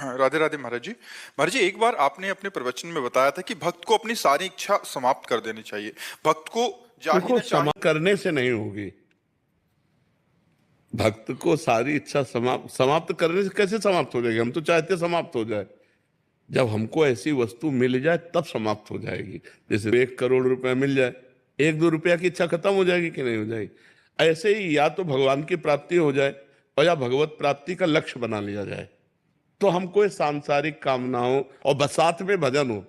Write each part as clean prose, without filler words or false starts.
हाँ, राधे राधे महाराज जी। महाराज जी, एक बार आपने अपने प्रवचन में बताया था कि भक्त को अपनी सारी इच्छा समाप्त कर देनी चाहिए। भक्त को चाहे देखो, न चाहे। समाप्त करने से नहीं होगी। भक्त को सारी इच्छा समाप्त करने से कैसे समाप्त हो जाएगी? हम तो चाहते समाप्त हो जाए। जब हमको ऐसी वस्तु मिल जाए तब समाप्त हो जाएगी। जैसे 1 करोड़ रुपया मिल जाए, 1-2 रुपया की इच्छा खत्म हो जाएगी कि नहीं हो जाएगी? ऐसे ही या तो भगवान की प्राप्ति हो जाए और या भगवत प्राप्ति का लक्ष्य बना लिया जाए, तो हमको ये सांसारिक कामनाओं और बस साथ में भजन हो,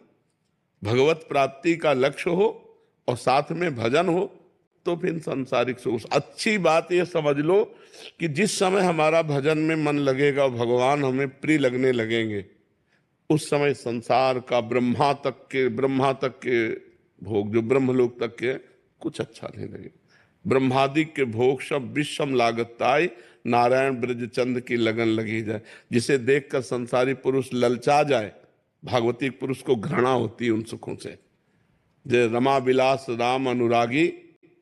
भगवत प्राप्ति का लक्ष्य हो और साथ में भजन हो, तो फिर सांसारिक सुख। अच्छी बात ये समझ लो कि जिस समय हमारा भजन में मन लगेगा, भगवान हमें प्रिय लगने लगेंगे, उस समय संसार का ब्रह्मा तक के भोग, जो ब्रह्मलोक तक के, कुछ अच्छा नहीं लगे। ब्रह्मादि के भोग सब विषम लागताई, नारायण ब्रज चंद की लगन लगी जाए। जिसे देखकर संसारी पुरुष ललचा जाए, भागवतिक पुरुष को घृणा होती है उन सुखों से। जय रमा विलास राम अनुरागी,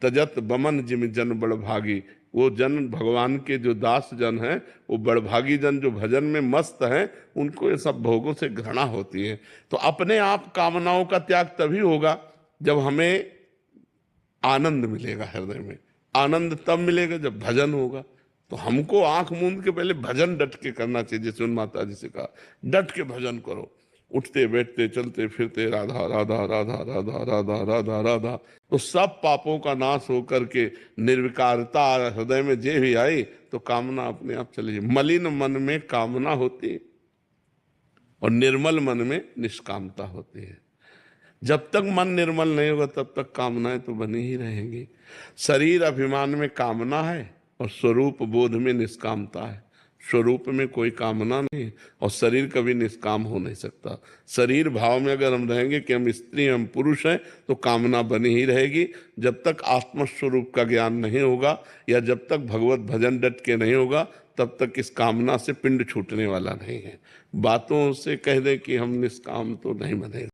तजत बमन जिम जन बड़भागी। वो जन भगवान के जो दास जन हैं, वो बड़भागी जन जो भजन में मस्त हैं, उनको ये सब भोगों से घृणा होती है। तो अपने आप कामनाओं का त्याग तभी होगा जब हमें आनंद मिलेगा हृदय में। आनंद तब मिलेगा जब भजन होगा। तो हमको आंख मूंद के पहले भजन डट के करना चाहिए। जैसे उन माता जी से कहा, डट के भजन करो, उठते बैठते चलते फिरते राधा राधा राधा राधा राधा राधा राधा। तो सब पापों का नाश होकर के निर्विकारता हृदय में जे भी आई, तो कामना अपने आप चली जाए। मलिन मन में कामना होती है और निर्मल मन में निष्कामता होती है। जब तक मन निर्मल नहीं होगा तब तक कामनाएं तो बनी ही रहेंगी। शरीर अभिमान में कामना है और स्वरूप बोध में निष्कामता है। स्वरूप में कोई कामना नहीं और शरीर कभी निष्काम हो नहीं सकता। शरीर भाव में अगर हम रहेंगे कि हम स्त्री हम पुरुष हैं, तो कामना बनी ही रहेगी। जब तक आत्मस्वरूप का ज्ञान नहीं होगा या जब तक भगवत भजन डट के नहीं होगा, तब तक इस कामना से पिंड छूटने वाला नहीं है। बातों से कह दे कि हम निष्काम, तो नहीं बनेगा।